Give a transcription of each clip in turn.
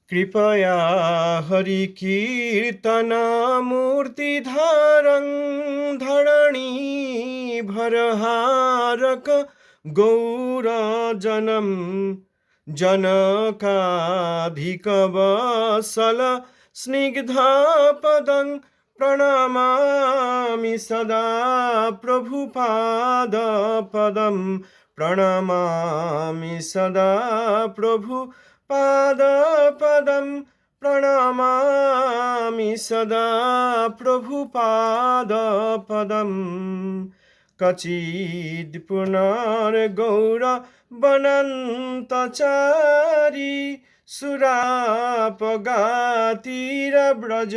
कृपया हरिकीर्तनामूर्तिधारं धरणीभरहारक गौरजनं जनकाधिकवत्सल स्निग्धपदं प्रणमामि सदा प्रभुपादपदं प्रणमामि सदा प्रभुपादपदं प्रणमामि सदा प्रभुपादपदम् कचिद् पुनर्गौरवनन्तचारी सुरापगातिरव्रज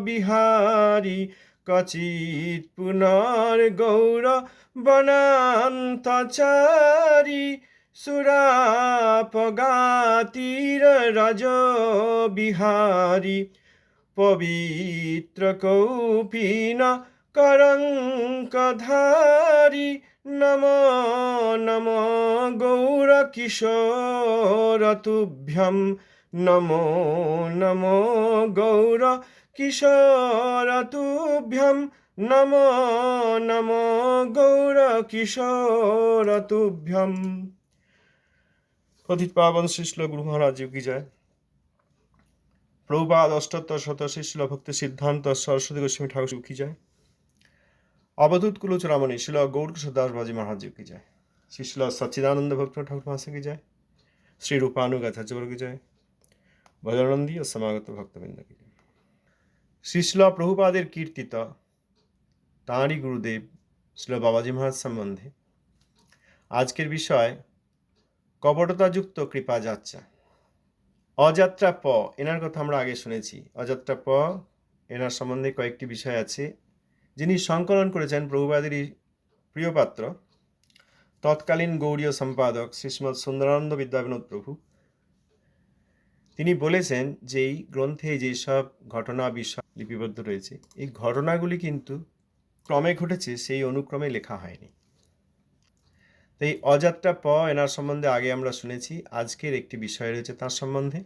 बिहारी कचित् पुनर्गौरवनन्तचारी सुरापगातिरव्रज बिहारी पवित्र कौपीन करङ्कधारी नमो नमो गौरकिशोरतुभ्यं नमो नमो गौरकिशोरतुभ्यं नमो नमो गौरकिशोरतुभ्यं। पतित पावन श्री गुरु महाराज जी की जय। प्रभुपाद अष्टोत्तर शतशी शिल भक्ति सिद्धांत सरस्वती गोस्वामी ठाकुर की जय। अवधूत कुलचूड़ामणि शिल गौरकिशोर दास बाजी महाराज जी की जय। श्री शिल सच्चिदानंद भक्त ठाकुर महाशय की जय। श्री रूपानुगाचार्य की जय। भजनंदी और समागत भक्तवृंद की जय। श्री शिल प्रभुपादेर कीर्तित ताँरी गुरुदेव शिल बाबाजी महाराज सम्बन्धे आजकेर विषय कपटतायुक्त कृपा যাত্রা। অযাত্রা প এনার কথা আমরা আগে শুনেছি। অযাত্রা প এনার সম্বন্ধে কয়েকটি বিষয় আছে। যিনি সংকলন করেছেন প্রভুপাদেরই প্রিয়পাত্র তৎকালীন গৌড়ীয় সম্পাদক শ্রীমৎ সুন্দরানন্দ বিদ্যাবিনোদ প্রভু, তিনি বলেছেন যে এই গ্রন্থে যেসব ঘটনা বিষয় লিপিবদ্ধ রয়েছে এই ঘটনাগুলি কিন্তু ক্রমে ঘটেছে, সেই অনুক্রমে লেখা হয়নি। তো এই অযাত্রা প এনার সম্বন্ধে আগে আমরা শুনেছি। আজকের একটি বিষয় রয়েছে তার সম্বন্ধে।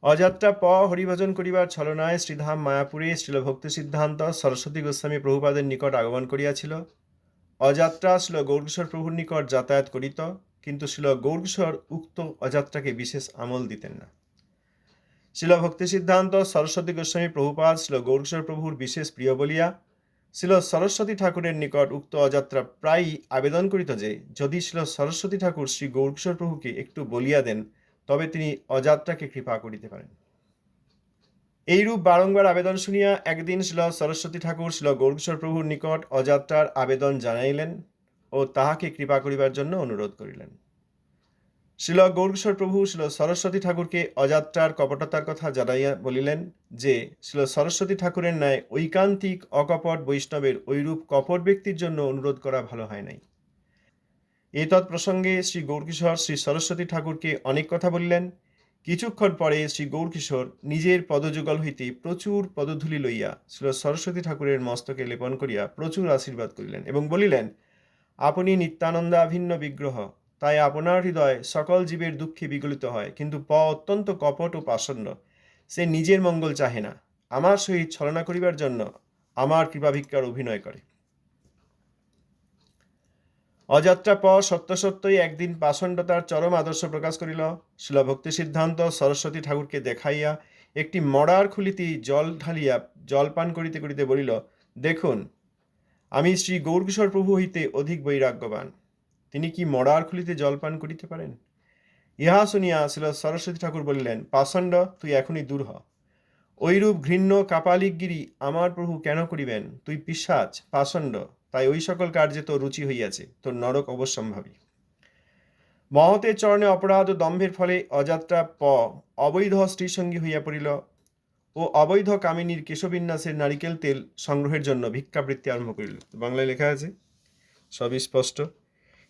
অযাত্রা প হরিভজন করিবার ছলনায় শ্রীধাম মায়াপুরে শ্রীল ভক্তি সিদ্ধান্ত সরস্বতী গোস্বামী প্রভুপাদের নিকট আগমন করিয়াছিল। অযাত্রা শ্রীল গৌরকিশোর প্রভুর নিকট যাতায়াত করিত, কিন্তু শ্রীল গৌরকিশোর উক্ত অযাত্রাকে বিশেষ আমল দিতেন না। শ্রীল ভক্তি সিদ্ধান্ত সরস্বতী গোস্বামী প্রভুপাদ শ্রীল গৌরকিশোর প্রভুর বিশেষ প্রিয় বলিয়া শ্রীল সরস্বতী ঠাকুরের নিকট উক্ত অযাত্রা প্রায়ই আবেদন করিত যে যদি শ্রীল সরস্বতী ঠাকুর শ্রী গৌরকিশোর প্রভুকে একটু বলিয়া দেন তবে তিনি অযাত্রাকে কৃপা করিতে পারেন। এইরূপ বারংবার আবেদন শুনিয়া একদিন শ্রীল সরস্বতী ঠাকুর শ্রীল গৌরকিশোর প্রভুর নিকট অযাত্রার আবেদন জানাইলেন ও তাহাকে কৃপা করিবার জন্য অনুরোধ করিলেন। শ্রীল গৌরকিশোর প্রভু শ্রীল সরস্বতী ঠাকুরকে অযাত্রার কপটতার কথা জানাইয়া বলিলেন যে শ্রীল সরস্বতী ঠাকুরের ন্যায় ঐকান্তিক অকপট বৈষ্ণবের ঐরূপ কপট ব্যক্তির জন্য অনুরোধ করা ভালো হয় নাই। এতৎ প্রসঙ্গে শ্রী গৌরকিশোর শ্রী সরস্বতী ঠাকুরকে অনেক কথা বলিলেন। কিছুক্ষণ পরে শ্রী গৌরকিশোর নিজের পদযুগল হইতে প্রচুর পদধূলি লইয়া শ্রী সরস্বতী ঠাকুরের মস্তকে লেপন করিয়া প্রচুর আশীর্বাদ করিলেন এবং বলিলেন, আপনি নিত্যানন্দাভিন্ন বিগ্রহ, তাই আপনার হৃদয় সকল জীবের দুঃখে বিগলিত হয়, কিন্তু প অত্যন্ত কপট ও পাষণ্ড, সে নিজের মঙ্গল চাহে না, আমার সহিত ছলনা করিবার জন্য আমার কৃপাভিক্ষার অভিনয় করে। অযাত্রা প সত্য সত্যই একদিন পাষণ্ডতার চরম আদর্শ প্রকাশ করিল। শিল ভক্তি সিদ্ধান্ত সরস্বতী ঠাকুরকে দেখাইয়া একটি মড়ার খুলিতে জল ঢালিয়া জল পান করিতে করিতে বলিল, দেখুন আমি শ্রী গৌরকিশোর প্রভু হইতে অধিক বৈরাগ্যবান, তিনি কি মড়ার খুলিতে জল পান করিতে পারেন? ইহা শুনিয়া শিল সরস্বতী ঠাকুর বলিলেন, পাষণ্ড, তুই এখনই দূর হ। ঐরূপ ঘৃণ্য কাপালিকগিরি আমার প্রভু কেন করিবেন? তুই পিশাচ, পাষণ্ড, তাই ওই সকল কার্যে তোর রুচি হইয়াছে, তোর নরক অবশ্যম্ভাবী। মহতের চরণে অপরাধ ও দম্ভের ফলে অযাত্রা প অবৈধ স্ত্রীসঙ্গী হইয়া পড়িল ও অবৈধ কামিনীর কেশবিন্যাসের নারিকেল তেল সংগ্রহের জন্য ভিক্ষাবৃত্তি আরম্ভ করিল। বাংলায় লেখা আছে, সবই স্পষ্ট।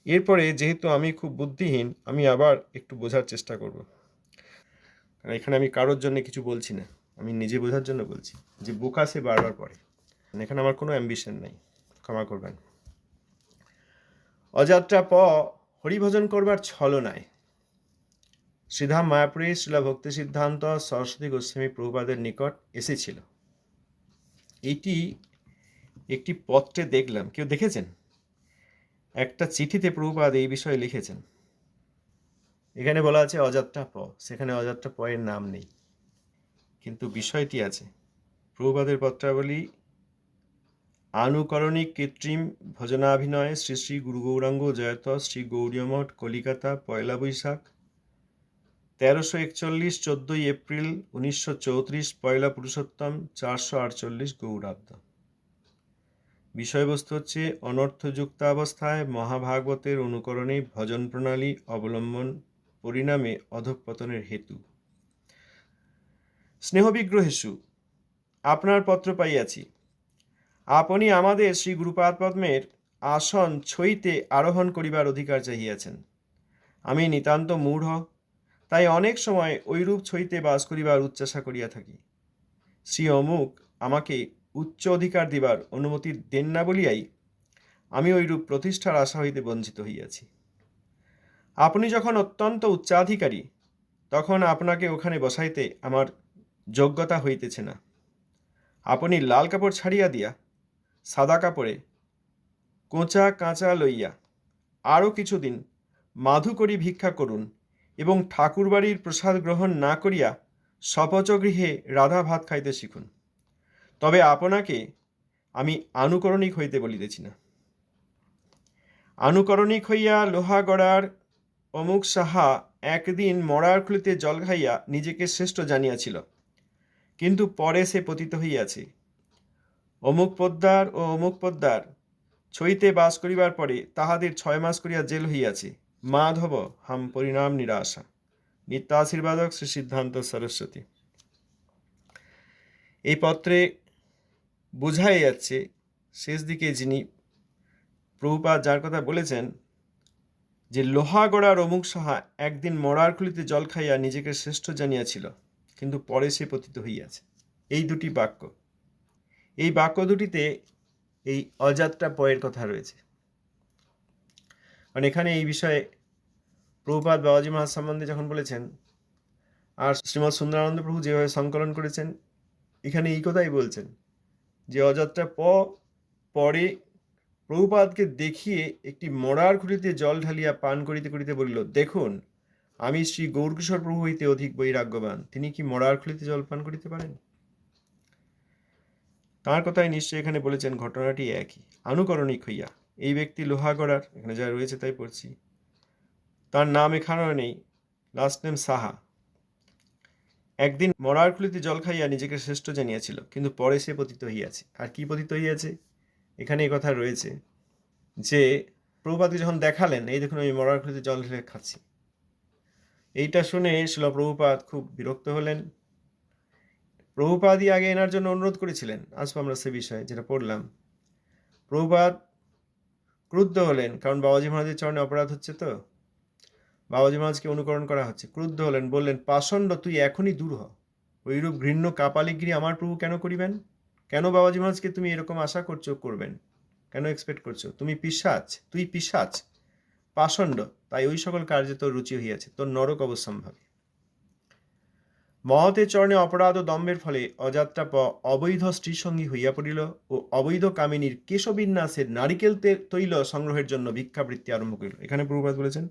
এরপরে যেহেতু আমি খুব বুদ্ধিহীন, আমি আবার একটু বোঝার চেষ্টা করব। এখানে আমি কারোর জন্য কিছু বলছি না, আমি নিজে বোঝার জন্য বলছি যে বোকা সে বারবার পড়ে। এখানে আমার কোনো অ্যাম্বিশন নাই, ক্ষমা করবেন। অযাত্রা প হরিভজন করবার ছলনায় শ্রীধাম মায়াপুরে শ্রীল ভক্তি সিদ্ধান্ত সরস্বতী গোস্বামী প্রভুপাদের নিকট এসেছিল। এইটি একটি পত্রে দেখলাম, কেউ দেখেছেন? একটা চিঠিতে প্রভুপাদ এই বিষয়ে লিখেছেন। এখানে বলা আছে অযাত্রা প, সেখানে অযাত্রা প এর নাম নেই, কিন্তু বিষয়টি আছে। প্রভুপাদের পত্রাবলী আনুকরণিক কৃত্রিম ভজনাভিনয় শ্রী শ্রী গুরু গৌরাঙ্গ জয়ত শ্রী গৌরীয়মঠ কলিকাতা 1 বৈশাখ 1341, 14 এপ্রিল 1934, 1 পুরুষোত্তম 448 গৌরাব্দ। বিষয়বস্তু হচ্ছে অনর্থযুক্তাবস্থায় মহাভাগবতের অনুকরণে ভজন প্রণালী অবলম্বন পরিণামে অধঃপতনের হেতু। স্নেহবিগ্রহেষু আপনার পত্র পাইয়াছি। আপনি আমাদের শ্রী গুরুপাদ পদ্মের আসন ছইতে আরোহণ করিবার অধিকার চাহিয়াছেন। আমি নিতান্ত মূঢ়, তাই অনেক সময় ঐরূপ ছইতে বাস করিবার উচ্চাশা করিয়া থাকি। শ্রী অমুক আমাকে উচ্চ অধিকার দিবার অনুমতি দেন না বলিয়াই আমি ঐরূপ প্রতিষ্ঠার আশা হইতে বঞ্চিত হইয়াছি। আপনি যখন অত্যন্ত উচ্চাধিকারী, তখন আপনাকে ওখানে বসাইতে আমার যোগ্যতা হইতেছে না। আপনি লাল কাপড় ছাড়িয়া দিয়া সাদা কাপড়ে কোঁচা কাঁচা লইয়া আরও কিছুদিন মাধুকরী ভিক্ষা করুন এবং ঠাকুরবাড়ির প্রসাদ গ্রহণ না করিয়া স্বপচগৃহে রাধা ভাত খাইতে শিখুন। তবে আপনাকে আমি আনুকরণিক হইতে বলিতেছি না। আনুকরণিক হইয়া লোহাগড়ার অমুক সাহা একদিন মরার খুলিতে জল খাইয়া নিজেকে শ্রেষ্ঠ জানিয়াছিল, কিন্তু পরে সে পতিত হইয়াছে। অমুক পোদ্দার ও অমুক পোদ্দার ছইতে বাস করিবার পরে তাহাদের 6 মাস করিয়া জেল হইয়াছে। মাধব হাম পরিণাম নিরাশা। নিত্যাশীর্বাদক শ্রী সিদ্ধান্ত সরস্বতী। এই পত্রে বোঝাই যাচ্ছে শেষ দিকে যিনি প্রভুপাদ যার কথা বলেছেন যে লোহাগড়ার অমুক সাহা একদিন মরার খুলিতে জল খাইয়া নিজেকে শ্রেষ্ঠ জানিয়াছিল, কিন্তু পরে সে পতিত হইয়াছে। এই দুটি বাক্য, এই বাক্য দুটিতে এই অযাত্রা পয়ের কথা রয়েছে। কারণ এখানে এই বিষয়ে প্রভুপাদ বাবাজি মহারাজ সম্বন্ধে যখন বলেছেন, আর শ্রীমৎ সুন্দরানন্দ প্রভু যেভাবে সংকলন করেছেন, এখানে এই কথাই বলছেন যে অযাত্রা পরে প্রভুপাদকে দেখিয়ে একটি মরার খুঁটিতে জল ঢালিয়া পান করিতে করিতে বলিল, দেখুন আমি শ্রী গৌরকিশোর প্রভু হইতে অধিক বৈরাগ্যবান, তিনি কি মরার খুঁটিতে জল পান করিতে পারেন? তাঁর কথাই নিশ্চয়ই এখানে বলেছেন ঘটনাটি একই। আনুকরণিক হইয়া এই ব্যক্তি লোহাগড়ার, এখানে যা রয়েছে তাই পড়ছি, তার নাম এখানেও নেই, লাস্ট নেম সাহা, একদিন মরার খুলিতে জল খাইয়া নিজেকে শ্রেষ্ঠ জানিয়াছিল, কিন্তু পরে সে পতিত হইয়াছে। আর কি পতিত হইয়াছে? এখানে এই কথা রয়েছে যে প্রভুপাদকে যখন দেখালেন, এই দেখুন আমি মরার খুলিতে জল ঢেলে খাচ্ছি, এইটা শুনে শিল প্রভুপাদ খুব বিরক্ত হলেন। প্রভুপাদই আগে এনার জন্য অনুরোধ করেছিলেন, আসবো আমরা সে বিষয়ে যেটা পড়লাম। প্রভুপাদ ক্রুদ্ধ হলেন, কারণ বাবাজি মহারাজের চরণে অপরাধ হচ্ছে, তো বাবাজি মহারাজকে অনুকরণ করা হচ্ছে। ক্রুদ্ধ হলেন, বললেন, পাষণ্ড তুই এখনই দূর হ, ওইরূপ ঘৃণ্য কাপালিগিরি আমার প্রভু কেন করিবেন? কেন বাবাজি মহারাজকে তুমি এরকম আশা করছো করবেন? কেন এক্সপেক্ট করছো? তুমি পিশাচ, তুই পিশাচ, পাষণ্ড, তাই ওই সকল কার্যে তোর রুচি হইয়াছে, তোর নরক অবশ্যম্ভাবী। মহতের চরণে অপরাধ ও দম্ভের ফলে অযাত্রা অবৈধ স্ত্রীসঙ্গী হইয়া পড়িল ও অবৈধ কামিনীর কেশবিন্যাসের নারিকেল তৈল সংগ্রহের জন্য ভিক্ষাবৃত্তি আরম্ভ করিল। এখানে প্রভুপাদ বলেছেন,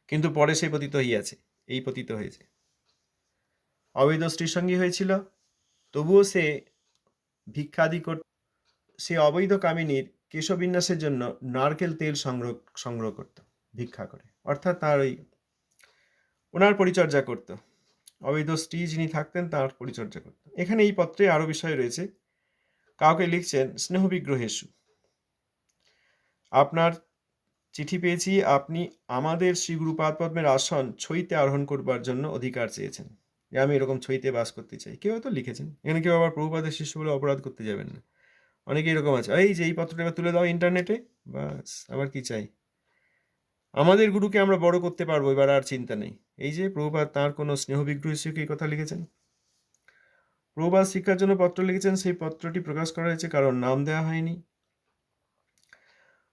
কিন্তু পরে সে পতিত হইয়াছে, এই পতিত হয়েছে। অবৈধ স্ত্রীসঙ্গী হয়েছিল, তবুও সে ভিক্ষাদি সে অবৈধ কামিনীর কেশবিন্যাসের জন্য নারকেল তেল সংগ্রহ করত, ভিক্ষা করে, অর্থাৎ তার ওনার পরিচর্যা করত। অবৈধ স্ত্রী যিনি থাকতেন তার পরিচর্যা করত। এখানে এই পত্রে আরো বিষয় রয়েছে। কাউকে লিখছেন, স্নেহ বিগ্রহেশু, আপনার চিঠি পেয়েছি, আপনি আমাদের শ্রী গুরুপাদ পদ্মের আসন ছইতে আরোহণ করবার জন্য অধিকার চেয়েছেন, যে আমি এরকম ছইতে বাস করতে চাই। কেউ হয়তো লিখেছেন, এখানে কেউ আবার প্রভুপাদের শিষ্য বলে অপরাধ করতে যাবেন না। অনেকে এরকম আছে, এই যে এই পত্রটা এবার তুলে দাও ইন্টারনেটে, বাস আবার কি চাই, আমাদের গুরুকে আমরা বড় করতে পারবো, এবার আর চিন্তা নেই। এই যে প্রভুপাদ তাঁর কোনো স্নেহ বিগ্রহ শিশুকে এই কথা লিখেছেন। প্রভুপাদ শিক্ষার জন্য পত্র লিখেছেন, সেই পত্রটি প্রকাশ করা হয়েছে, কারণ নাম দেওয়া হয়নি।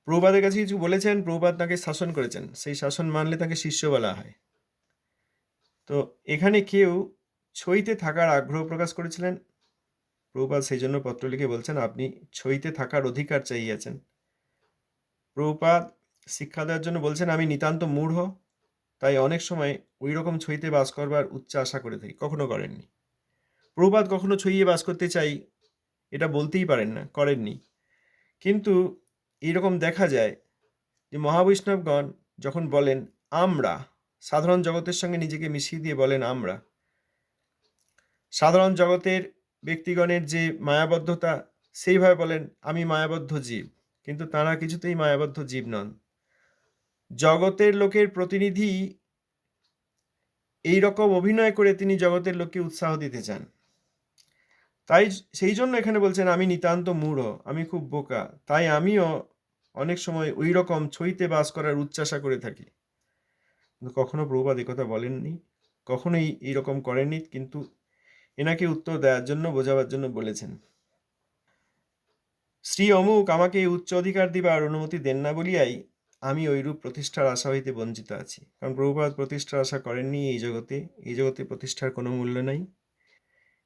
প্রভুপাদের কাছে কিছু বলেছেন, প্রভুপাদ তাকে শাসন করেছেন, সেই শাসন মানলে তাকে শিষ্য বলা হয়। তো এখানে কেউ ছইতে থাকার আগ্রহ প্রকাশ করেছিলেন। প্রভুপাদ সেই জন্য পত্র লিখে বলছেন, আপনি ছইতে থাকার অধিকার চাইয়াছেন। প্রভুপাদ শিক্ষা দেওয়ার জন্য বলছেন, আমি নিতান্ত মূঢ়, তাই অনেক সময় ওই রকম ছইতে বাস করবার উচ্চ আশা করে থাকি। কখনো করেননি। প্রভুপাদ কখনো ছইয়ে বাস করতে চাই এটা বলতেই পারেন না, করেননি। কিন্তু এইরকম দেখা যায় যে মহাবৈষ্ণবগণ যখন বলেন আমরা, সাধারণ জগতের সঙ্গে নিজেকে মিশিয়ে দিয়ে বলেন আমরা, সাধারণ জগতের ব্যক্তিগণের যে মায়াবদ্ধতা, সেইভাবে বলেন আমি মায়াবদ্ধ জীব, কিন্তু তাঁরা কিছুতেই মায়াবদ্ধ জীব নন। জগতের লোকের প্রতিনিধি এই রকম অভিনয় করে তিনি জগতের লোককে উৎসাহ দিতে চান। তাই সেই জন্য এখানে বলছেন আমি নিতান্ত মূঢ়, আমি খুব বোকা, তাই আমিও অনেক সময় ওই রকম ছইতে বাস করার উচ্চাশা করে থাকি। কিন্তু কখনো প্রভুপাদ কথা বলেননি, কখনোই এইরকম করেননি, কিন্তু এনাকে উত্তর দেওয়ার জন্য, বোঝাবার জন্য বলেছেন। শ্রী অমুক আমাকে এই উচ্চ অধিকার দিবার অনুমতি দেন না বলিয়াই আমি ওইরূপ প্রতিষ্ঠার আশা হইতে বঞ্চিত আছি। কারণ প্রভুপাদ প্রতিষ্ঠার আশা করেননি এই জগতে, এই জগতে প্রতিষ্ঠার কোনো মূল্য নাই।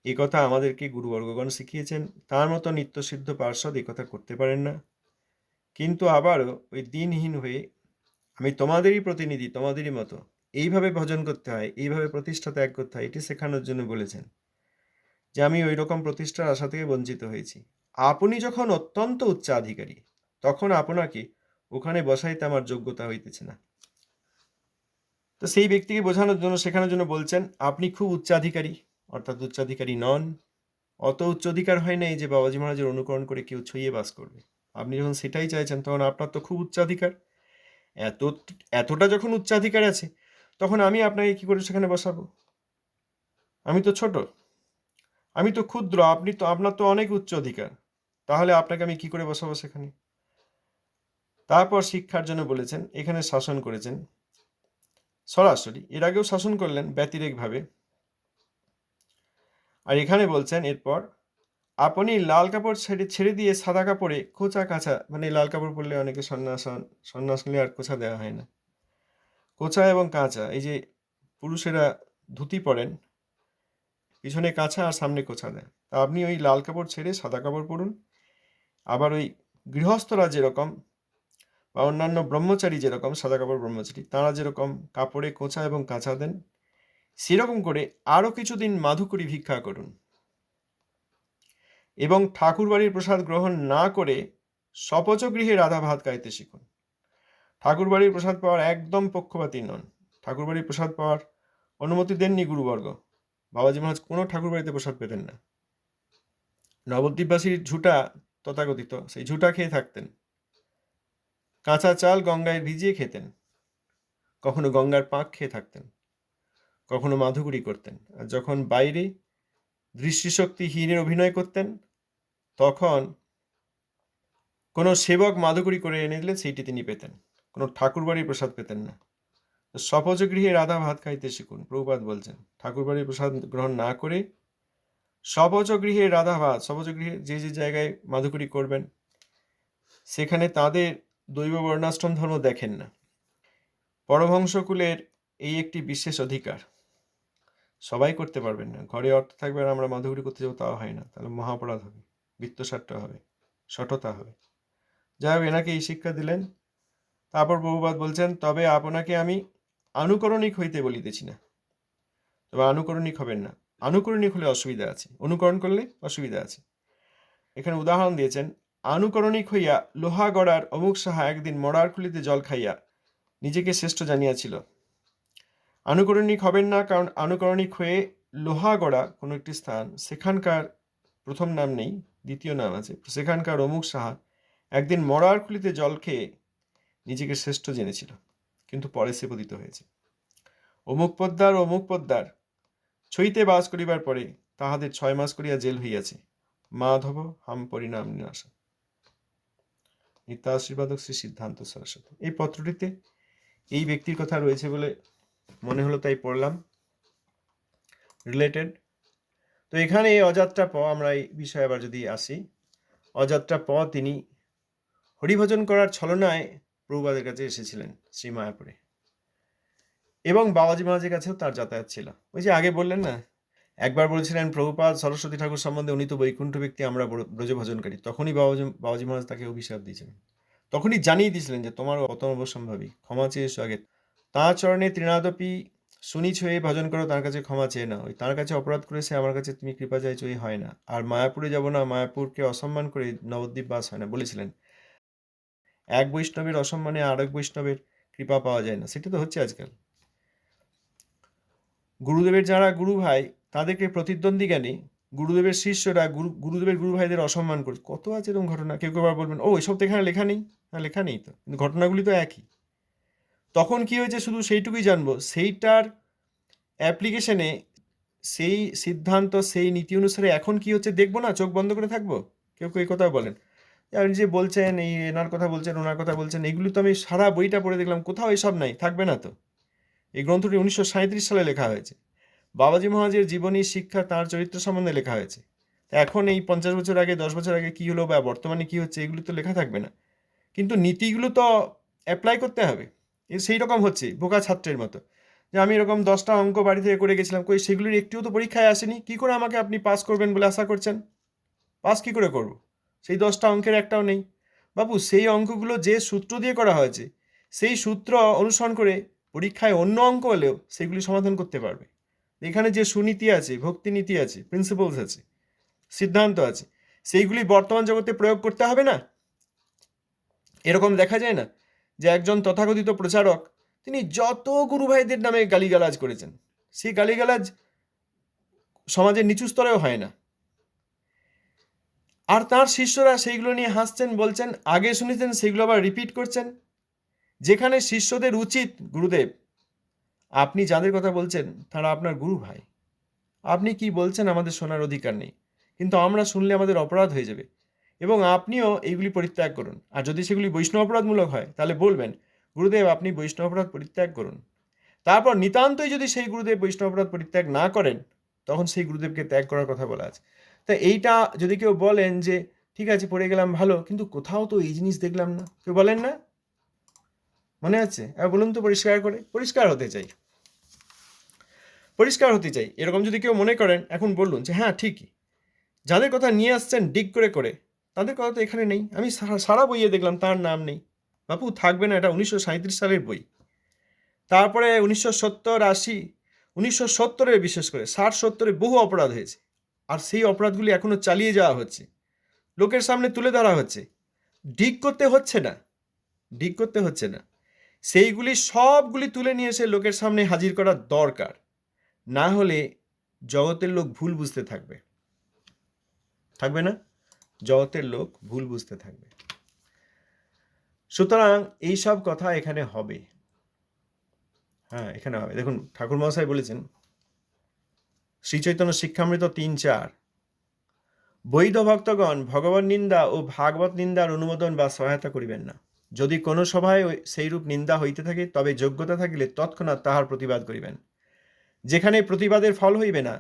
এই কথা আমাদেরকে গুরুবর্গগণ শিখিয়েছেন। তার মতো নিত্যসিদ্ধ পার্ষদ এই কথা করতে পারেন না। কিন্তু আবারও ওই দিনহীন হয়ে আমি তোমাদেরই প্রতিনিধি, তোমাদেরই মতো, এইভাবে ভজন করতে হয়, এইভাবে প্রতিষ্ঠা ত্যাগ করতে হয়, এটি শেখানোর জন্য বলেছেন যে আমি ওই রকম প্রতিষ্ঠার আশা থেকে বঞ্চিত হয়েছি। আপনি যখন অত্যন্ত উচ্চাধিকারী, তখন আপনাকে ওখানে বসাইতে আমার যোগ্যতা হইতেছে না। তো সেই ব্যক্তিকে বোঝানোর জন্য, শেখানোর জন্য বলছেন আপনি খুব উচ্চাধিকারী, অর্থাৎ উচ্চাধিকারী নন। অত উচ্চ অধিকার হয় নাই যে বাবাজি মহারাজের অনুকরণ করে কেউ ছইয়ে বাস করবে। আপনি যখন সেটাই চাইছেন, তখন আপনার তো খুব উচ্চাধিকার। এতটা যখন উচ্চাধিকার আছে, তখন আমি আপনাকে কি করে সেখানে বসাবো? আমি তো ছোট, আমি তো ক্ষুদ্র, আপনার তো অনেক উচ্চ অধিকার, তাহলে আপনাকে আমি কি করে বসাবো সেখানে? তারপর শিক্ষার জন্য বলেছেন, এখানে শাসন করেছেন সরাসরি, এর আগেও শাসন করলেন ব্যতিরেকভাবে। আর এখানে বলছেন এরপর, আপনি লাল কাপড় ছেড়ে দিয়ে সাদা কাপড়ে খোঁচা কাঁচা, মানে লাল কাপড় পরলে অনেকে সন্ন্যাস নিলে আর খোঁচা দেওয়া হয় না, কোঁচা এবং কাঁচা, এই যে পুরুষেরা ধুতি পরেন, পিছনে কাঁচা আর সামনে কোঁচা দেয়, তা আপনি ওই লাল কাপড় ছেড়ে সাদা কাপড় পরুন। আবার ওই গৃহস্থরা যেরকম বা অন্যান্য ব্রহ্মচারী যেরকম, সাদা কাপড় ব্রহ্মচারী, তাঁরা যেরকম কাপড়ে কোঁচা এবং কাঁচা দেন, সেরকম করে আরও কিছুদিন মাধুকরী ভিক্ষা করুন এবং ঠাকুরবাড়ির প্রসাদ গ্রহণ না করে স্বপচ গৃহে রাধা ভাত খাইতে শিখুন। ঠাকুরবাড়ির প্রসাদ পাওয়ার একদম পক্ষপাতী নন। ঠাকুরবাড়ির প্রসাদ পাওয়ার অনুমতি দেননি গুরুবর্গ। বাবাজি মহারাজ কোনো ঠাকুরবাড়িতে প্রসাদ পেতেন না। নবদ্বীপবাসীর ঝুটা তথাকথিত, সেই ঝুটা খেয়ে থাকতেন। কাঁচা চাল গঙ্গায় ভিজিয়ে খেতেন, কখনো গঙ্গার পাক খেয়ে থাকতেন, কখনো মাধুগুড়ি করতেন। আর যখন বাইরে দৃষ্টিশক্তিহীনের অভিনয় করতেন, তখন কোনো সেবক মাধুগুড়ি করে এনে দিলে সেইটি তিনি পেতেন, কোনো ঠাকুরবাড়ির প্রসাদ পেতেন না। স্বপচ গৃহে রাধা ভাত খাইতে শিখুন, প্রভুপাদ বলছেন। ঠাকুরবাড়ির প্রসাদ গ্রহণ না করে স্বপচ গৃহে রাধা ভাত, স্বপচ গৃহে যে যে জায়গায় মাধুকরী করবেন, সেখানে তাদের দৈব বর্ণাশ্রম ধর্ম দেখেন না। পরমহংসকুলের এই একটি বিশেষ অধিকার, সবাই করতে পারবেন না। ঘরে অর্থ থাকবে আর আমরা মাধুকরী করতে যাবো, তাও হয় না, তাহলে মহাপরাধ হবে, বিত্তসাট্য হবে, শঠতা হবে। যাই হোক, এনাকে এই শিক্ষা দিলেন। তারপর প্রভুপাদ বলছেন, তবে আপনাকে আমি আনুকরণিক হইতে বলিতেছি না। তবে আনুকরণিক হবেন না। আনুকরণিক হলে অসুবিধা আছে, অনুকরণ করলে অসুবিধা আছে। এখানে উদাহরণ দিয়েছেন, আনুকরণিক হইয়া লোহা গড়ার অমুক সাহা একদিন মরার খুলিতে জল খাইয়া নিজেকে শ্রেষ্ঠ জানিয়াছিল। আনুকরণিক হবেন না, কারণ আনুকরণিক হয়ে লোহাগড়া কোনো একটি স্থান, সেখানকার প্রথম নাম নেই, দ্বিতীয় নাম আছে, সেখানকার অমুক সাহা একদিন মরার খুলিতে জল খেয়ে নিজেকে শ্রেষ্ঠ জেনেছিল, কিন্তু পরে সে পতিত হয়েছে। অমুক পদ্মার ছইতে বাস করিবার পরে তাহাদের 6 মাস করিয়া জেল হইয়াছে। মাধব হাম পরিণাম নিরাশা। নিত্যাশীর্বাদক শ্রী সিদ্ধান্ত সরস্বতী। এই পত্রটিতে এই ব্যক্তির কথা রয়েছে বলে মনে হলো, তাই পড়লাম, রিলেটেড। তো এখানে অযাত্রা প, আমরা এই বিষয়ে আবার যদি আসি, অযাত্রা প তিনি হরিভজন করার ছলনায় প্রভুপাদের কাছে এসেছিলেন শ্রী মায়াপুরে। এবং বাবাজি মহারাজের কাছেও তার যাতায়াত ছিল। ওই যে আগে বললেন না, একবার বলেছিলেন প্রভুপাদ সরস্বতী ঠাকুর সম্বন্ধে উনি তো বৈকুণ্ঠ ব্যক্তি, আমরা ব্রজভজনকারী। তখনই বাবাজি মহারাজ তাকে অভিশাপ দিয়েছিলেন, তখনই জানিয়ে দিয়েছিলেন যে তোমার অতম অবসম্ভাবী, ক্ষমা চেয়ে এসো আগে। তাঁর চরণে তৃণাদপি শুনিছ হয়ে ভজন করো, তার কাছে ক্ষমা চেয়ে না। ওই তার কাছে অপরাধ করেছে, আমার কাছে তুমি কৃপা চাইছো, এই হয় না। আর মায়াপুরে যাব না, মায়াপুরকে অসম্মান করে নবদ্বীপ বাস হয় না বলেছিলেন। এক বৈষ্ণবের অসম্মানে আর এক বৈষ্ণবের কৃপা পাওয়া যায় না, সেটা তো হচ্ছে আজকাল। গুরুদেবের যারা গুরু ভাই তাদেরকে প্রতিদ্বন্দ্বী জ্ঞানী গুরুদেবের শিষ্যরা গুরুদেবের গুরু ভাইদের অসম্মান করছে, কত আছে এরকম ঘটনা। কেউ কেউ আবার বলবেন ও এসব তো এখানে লেখা নেই। হ্যাঁ, লেখা নেই তো, কিন্তু ঘটনাগুলি তো একই। তখন কি হয়েছে শুধু সেইটুকুই জানবো, সেইটার অ্যাপ্লিকেশনে সেই সিদ্ধান্ত সেই নীতি অনুসারে এখন কি হচ্ছে দেখবো না, চোখ বন্ধ করে থাকবো? কেউ কেউ এই কথা বলেন, আপনি যে বলছেন এই এনার কথা বলছেন ওনার কথা বলছেন, এগুলো তো আমি সারা বইটা পড়ে দেখলাম, কোথাও এসব নাই, থাকবে না তো। এই গ্রন্থটি 1937 সালে লেখা হয়েছে, বাবাজি মহারাজের জীবনী শিক্ষা তাঁর চরিত্র সম্বন্ধে লেখা হয়েছে। এখন এই 50 বছর আগে 10 বছর আগে কি হলো বা বর্তমানে কি হচ্ছে এগুলো তো লেখা থাকবে না, কিন্তু নীতিগুলো তো অ্যাপ্লাই করতে হবে। সেই রকম হচ্ছে বোকা ছাত্রের মতো, যে আমি এরকম 10টা অঙ্ক বাড়ি থেকে করে গেছিলাম, কই সেগুলির একটিও তো পরীক্ষায় আসেনি, কি করে আমাকে আপনি পাস করবেন বলে আশা করছেন? পাস কি করে করব? সেই 10টা অঙ্কের একটাও নেই। বাবু, সেই অঙ্কগুলো যে সূত্র দিয়ে করা হয়েছে সেই সূত্র অনুসরণ করে পরীক্ষায় অন্য অঙ্ক হলেও সেগুলি সমাধান করতে পারবে। এখানে যে সুনীতি আছে, ভক্তি নীতি আছে, প্রিন্সিপালস আছে, সিদ্ধান্ত আছে, সেইগুলি বর্তমান জগতে প্রয়োগ করতে হবে না? এরকম দেখা যায় না যে একজন তথাকথিত প্রচারক তিনি যত গুরু ভাইদের নামে গালিগালাজ করেছেন, সেই গালিগালাজ সমাজের নিচু স্তরেও হয় না, আর তার শিষ্যরা সেইগুলো নিয়ে হাসছেন, বলছেন আগে শুনেছেন সেইগুলো আবার রিপিট করছেন। যেখানে শিষ্যদের উচিত, গুরুদেব আপনি যাদের কথা বলছেন তারা আপনার গুরু ভাই, আপনি কি বলছেন আমাদের শোনার অধিকার নেই, কিন্তু আমরা শুনলে আমাদের অপরাধ হয়ে যাবে, এবং আপনিও এইগুলি পরিত্যাগ করুন। আর যদি সেগুলি বৈষ্ণব অপরাধমূলক হয় তাহলে বলবেন গুরুদেব আপনি বৈষ্ণব অপরাধ পরিত্যাগ করুন। তারপর নিতান্তই যদি সেই গুরুদেব বৈষ্ণব অপরাধ পরিত্যাগ না করেন, তখন সেই গুরুদেবকে ত্যাগ করার কথা বলা আছে। তা এইটা যদি কেউ বলেন যে ঠিক আছে পড়ে গেলাম ভালো, কিন্তু কোথাও তো এই জিনিস দেখলাম না, কেউ বলেন না? মনে আছে? বলুন তো, পরিষ্কার করে। পরিষ্কার হতে চাই, পরিষ্কার হতে চাই। এরকম যদি কেউ মনে করেন এখন বলুন যে হ্যাঁ ঠিকই, যাদের কথা নিয়ে আসছেন ডিগ করে করে তাদের কথা তো এখানে নেই, আমি সারা বইয়ে দেখলাম তার নাম নেই। বাপু থাকবে না, এটা 1937 সালের বই। তারপরে 1970, 80, 1970-এ বিশেষ করে 60-70-এ বহু অপরাধ হয়েছে, আর সেই অপরাধগুলি এখনো চালিয়ে যাওয়া হচ্ছে, লোকের সামনে তুলে ধরা হচ্ছে। ডিগ করতে হচ্ছে না, ডিগ করতে হচ্ছে না, সেইগুলি সবগুলি তুলে নিয়ে এসে লোকের সামনে হাজির করা দরকার, না হলে জগতের লোক ভুল বুঝতে থাকবে, থাকবে না? জগতের লোক ভুল বুঝতে থাকবে। সুতরাং এইসব কথা এখানে হবে, হ্যাঁ এখানে হবে। দেখুন ঠাকুর মহাশয় বলেছেন শ্রী চৈতন্য শিক্ষামৃত 3:4, বৈধ ভক্তগণ ভগবান নিন্দা ও ভাগবত নিন্দার অনুমোদন বা সহায়তা করিবেন না। যদি কোনো সভায় সেইরূপ নিন্দা হইতে থাকে তবে যোগ্যতা থাকিলে তৎক্ষণাৎ তাহার প্রতিবাদ করিবেন। যেখানে প্রতিবাদের ফল হইবে না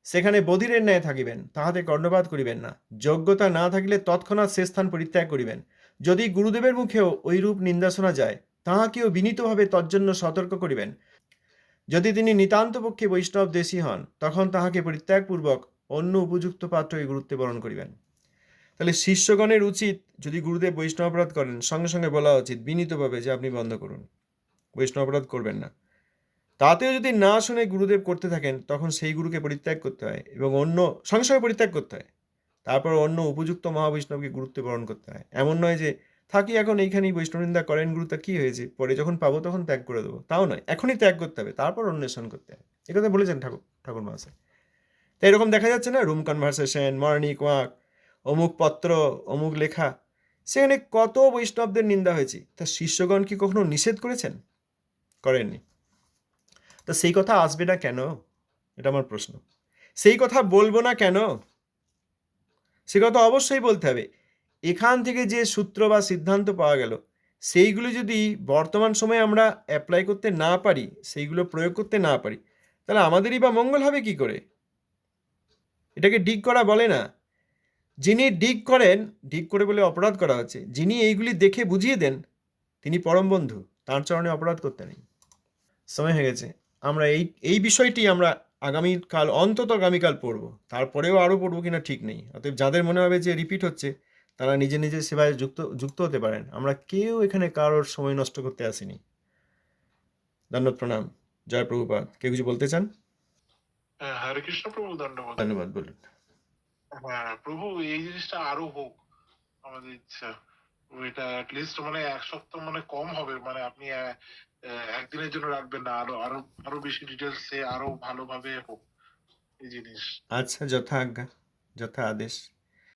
সেখানে বধিরের ন্যায় থাকিবেন, তাহাতে কর্ণপাত করিবেন না। যোগ্যতা না থাকিলে তৎক্ষণাৎ সে স্থান পরিত্যাগ করিবেন। যদি গুরুদেবের মুখেও ঐরূপ নিন্দা শোনা যায় তাহাকেও বিনীতভাবে তজ্জন্য সতর্ক করিবেন। যদি তিনি নিতান্ত পক্ষে বৈষ্ণব দেশী হন তখন তাহাকে পরিত্যাগপূর্বক অন্য উপযুক্ত পাত্রই গুরুত্বে বরণ করিবেন। তাহলে শিষ্যগণের উচিত, যদি গুরুদেব বৈষ্ণব অপরাধ করেন সঙ্গে সঙ্গে বলা উচিত বিনীতভাবে যে আপনি বন্ধ করুন, বৈষ্ণব অপরাধ করবেন না। তাতেও যদি না শুনে গুরুদেব করতে থাকেন তখন সেই গুরুকে পরিত্যাগ করতে হয় এবং অন্য সঙ্গে সঙ্গে পরিত্যাগ করতে হয়, তারপর অন্য উপযুক্ত মহাবৈষ্ণবকে গুরুত্বে বরণ করতে হয়। এমন নয় যে থাকি এখন এইখানেই বৈষ্ণব নিন্দা করেন গুরু, তা কি হয়েছে, পরে যখন পাবো তখন ত্যাগ করে দেবো, তাও নয়, এখনই ত্যাগ করতে হবে, তারপর অন্বেষণ করতে হবে। একথা বলেছেন ঠাকুর মহাশয়। তাই এরকম দেখা যাচ্ছে না, রুম কনভারসেশন, মর্নিং ওয়াক, অমুক পত্র, অমুক লেখা, সেখানে কত বৈষ্ণবদের নিন্দা হয়েছে, তা শিষ্যগণ কি কখনো নিষেধ করেছেন? করেননি। তা সেই কথা আসবে না কেন, এটা আমার প্রশ্ন। সেই কথা বলবো না কেন? সে কথা অবশ্যই বলতে হবে। এখান থেকে যে সূত্র বা সিদ্ধান্ত পাওয়া গেল সেইগুলো যদি বর্তমান সময়ে আমরা অ্যাপ্লাই করতে না পারি, সেইগুলো প্রয়োগ করতে না পারি, তাহলে আমাদেরই বা মঙ্গল হবে কি করে? এটাকে ডিগ করা বলে না। যিনি ডিগ করেন, ডিগ করে বলে অপরাধ করা হচ্ছে, যিনি এইগুলি দেখে বুঝিয়ে দেন তিনি পরম বন্ধু, তাঁর চরণে অপরাধ করতে নেই। সময় হয়ে গেছে। আমরা এই বিষয়টি আমরা আগামীকাল পড়ব। তারপরেও আরও পড়বো কিনা ঠিক নেই। অতএব যাদের মনে হবে যে রিপিট হচ্ছে, তারা নিজে নিজের সেবায় যুক্ত হতে পারেন। আমরা কেউ এখানে কারোর সময় নষ্ট করতে আসিনি। ধন্যবাদ, প্রণাম। জয় প্রভুপাদ। কেউ কিছু বলতে চান? হ্যাঁ, হরে কৃষ্ণ প্রভু, দণ্ডবোধ। ধন্যবাদ, বলুন। হ্যাঁ প্রভু, এই জিনিসটা আরো হোক আমাদের ইচ্ছা। এটা লিস্ট মানে এক সপ্তাহ মানে কম হবে, মানে আপনি একদিনের জন্য রাখবেন না, আরো আরো আরো বেশি ডিটেলস আরো ভালোভাবে হোক এই জিনিস। আচ্ছা, যথা আজ্ঞা, যথা আদেশ।